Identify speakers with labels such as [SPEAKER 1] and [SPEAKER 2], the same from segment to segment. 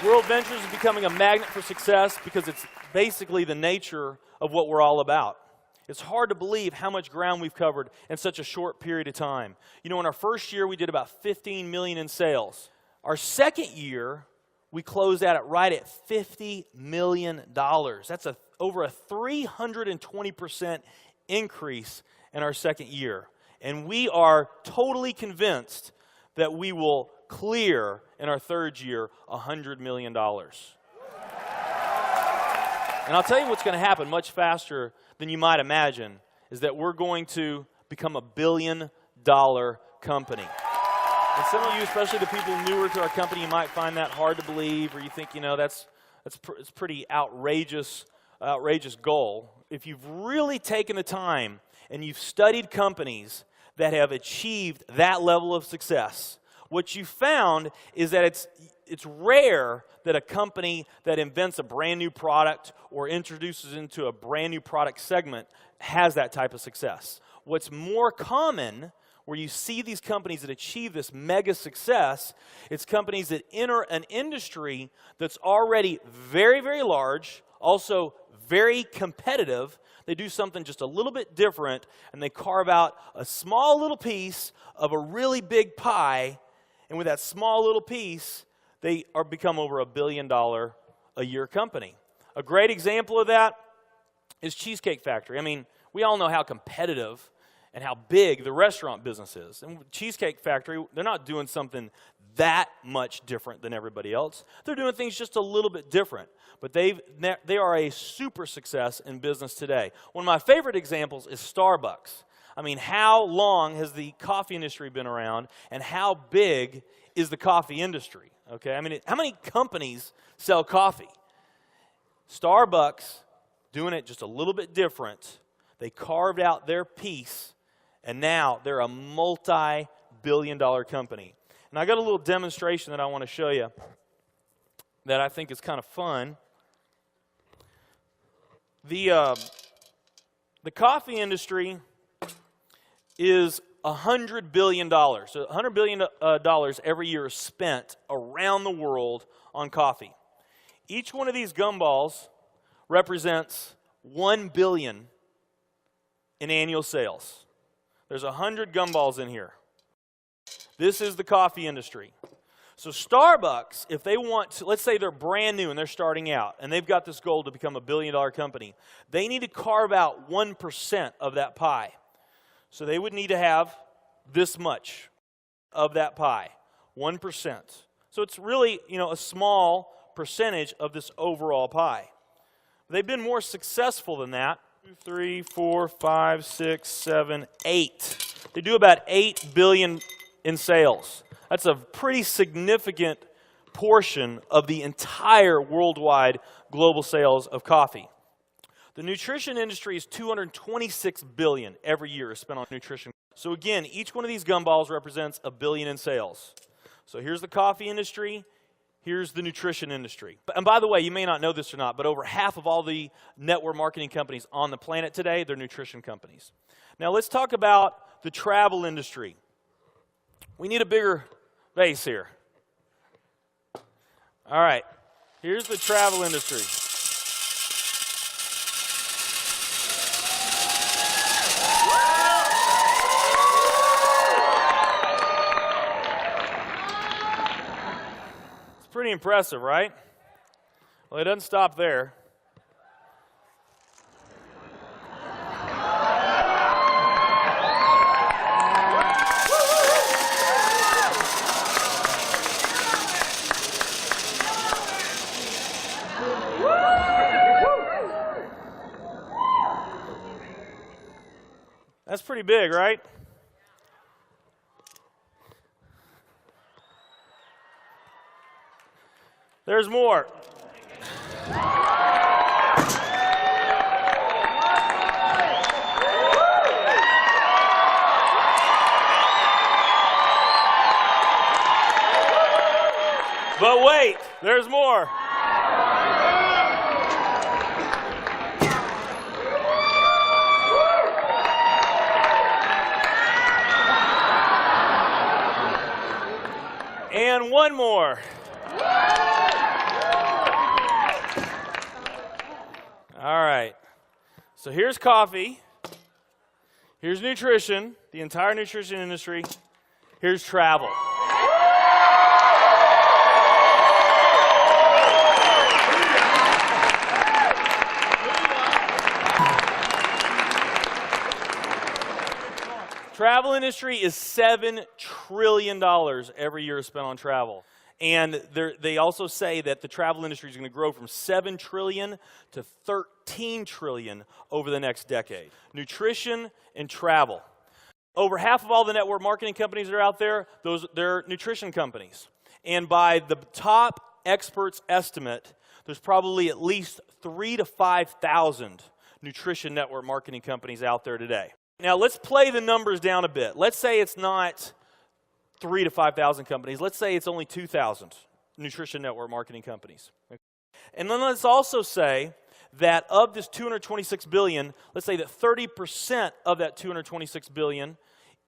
[SPEAKER 1] World Ventures is becoming a magnet for success because it's basically the nature of what we're all about. It's hard to believe how much ground we've covered in such a short period of time. You know, in our first year, we did about 15 million in sales. Our second year, we closed out at right at $50 million. That's over a 320% increase in our second year. And we are totally convinced that we will clear in our third year $100 million. And I'll tell you what's going to happen much faster than you might imagine is that we're going to become a $1 billion company. And some of you, especially the people newer to our company, you might find that hard to believe, or you think, you know, it's pretty outrageous goal. If you've really taken the time and you've studied companies that have achieved that level of success, what you found is that it's rare that a company that invents a brand new product or introduces into a brand new product segment has that type of success. What's more common, where you see these companies that achieve this mega success, it's companies that enter an industry that's already very, very large, also very competitive. They do something just a little bit different, and they carve out a small little piece of a really big pie. And with that small little piece, they become over $1 billion a year company. A great example of that is Cheesecake Factory. I mean, we all know how competitive and how big the restaurant business is. And Cheesecake Factory, they're not doing something that much different than everybody else. They're doing things just a little bit different. But they are a super success in business today. One of my favorite examples is Starbucks. I mean, how long has the coffee industry been around, and how big is the coffee industry? Okay, I mean, how many companies sell coffee? Starbucks, doing it just a little bit different. They carved out their piece, and now they're a multi-billion-dollar company. And I got a little demonstration that I want to show you that I think is kind of fun. The coffee industry is $100 billion. So $100 billion every year is spent around the world on coffee. Each one of these gumballs represents $1 billion in annual sales. There's 100 gumballs in here. This is the coffee industry. So Starbucks, if they want to, let's say they're brand new and they're starting out, and they've got this goal to become a $1 billion company, they need to carve out 1% of that pie. So they would need to have this much of that pie, 1%. So it's really, you know, a small percentage of this overall pie. They've been more successful than that. 2, 3, 4, 5, 6, 7, 8. They do about $8 billion in sales. That's a pretty significant portion of the entire worldwide global sales of coffee. The nutrition industry is $226 billion every year is spent on nutrition. So again, each one of these gumballs represents $1 billion in sales. So here's the coffee industry, here's the nutrition industry. And by the way, you may not know this or not, but over half of all the network marketing companies on the planet today, they're nutrition companies. Now let's talk about the travel industry. We need a bigger base here. All right, here's the travel industry. Pretty impressive, right? Well, it doesn't stop there. That's pretty big, right? There's more. But wait, there's more. And one more. All right. So here's coffee. Here's nutrition, the entire nutrition industry. Here's travel. Travel industry is $7 trillion every year spent on travel. And they also say that the travel industry is going to grow from $7 trillion to $13 trillion over the next decade. Nutrition and travel. Over half of all the network marketing companies that are out there, they're nutrition companies. And by the top experts' estimate, there's probably at least 3,000 to 5,000 nutrition network marketing companies out there today. Now, let's play the numbers down a bit. Let's say it's not 3,000 to 5,000 companies. Let's say it's only 2,000 nutrition network marketing companies. And then let's also say that of this $226 billion, let's say that 30% of that $226 billion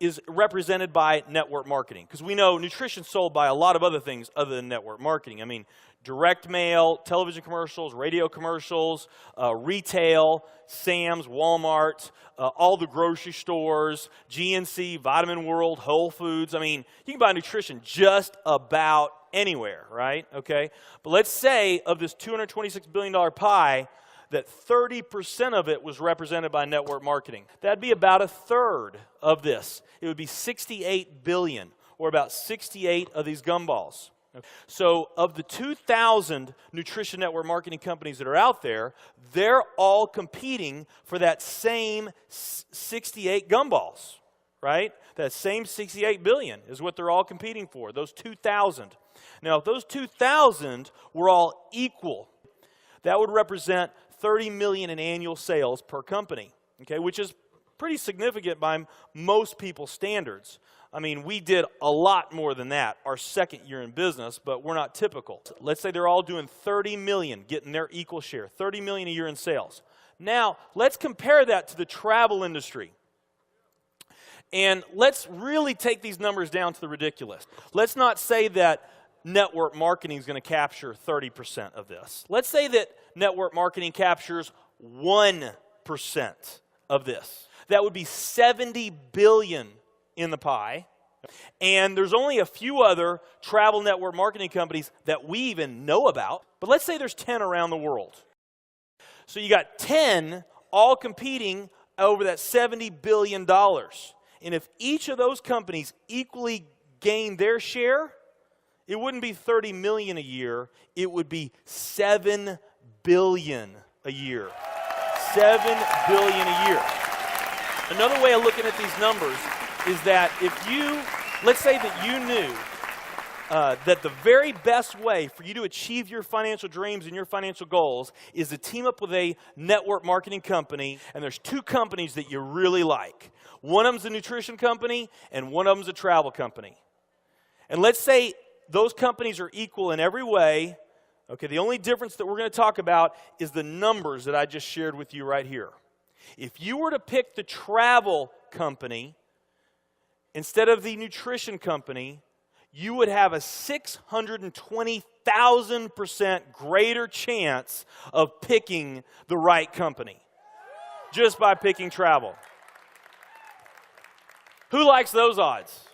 [SPEAKER 1] is represented by network marketing. Because we know nutrition's sold by a lot of other things other than network marketing. I mean, direct mail, television commercials, radio commercials, retail, Sam's, Walmart, all the grocery stores, GNC, Vitamin World, Whole Foods. I mean, you can buy nutrition just about anywhere, right? Okay? But let's say of this $226 billion pie, that 30% of it was represented by network marketing. That'd be about a third of this. It would be 68 billion, or about 68 of these gumballs. So of the 2,000 nutrition network marketing companies that are out there, they're all competing for that same 68 gumballs, right? That same 68 billion is what they're all competing for, those 2,000. Now, if those 2,000 were all equal, that would represent 30 million in annual sales per company, okay, which is pretty significant by most people's standards. I mean, we did a lot more than that our second year in business, but we're not typical. Let's say they're all doing 30 million, getting their equal share, 30 million a year in sales. Now, let's compare that to the travel industry. And let's really take these numbers down to the ridiculous. Let's not say that network marketing is going to capture 30% of this. Let's say that network marketing captures 1% of this. That would be 70 billion in the pie. And there's only a few other travel network marketing companies that we even know about. But let's say there's 10 around the world. So you got 10 all competing over that $70 billion. And if each of those companies equally gain their share, it wouldn't be 30 million a year, it would be 7 billion a year. 7 billion a year. Another way of looking at these numbers is that if you, let's say that you knew that the very best way for you to achieve your financial dreams and your financial goals is to team up with a network marketing company, and there's two companies that you really like. One of them's a nutrition company, and one of them's a travel company. And let's say those companies are equal in every way. Okay, the only difference that we're going to talk about is the numbers that I just shared with you right here. If you were to pick the travel company instead of the nutrition company, you would have a 620,000% greater chance of picking the right company just by picking travel. Who likes those odds?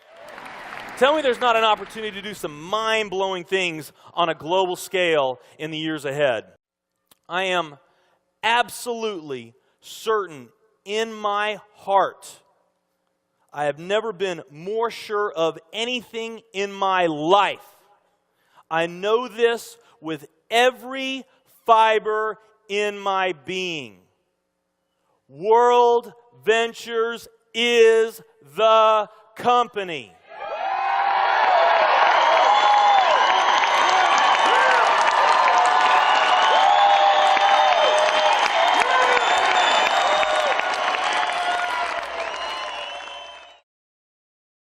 [SPEAKER 1] Tell me there's not an opportunity to do some mind-blowing things on a global scale in the years ahead. I am absolutely certain in my heart, I have never been more sure of anything in my life. I know this with every fiber in my being. World Ventures is the company.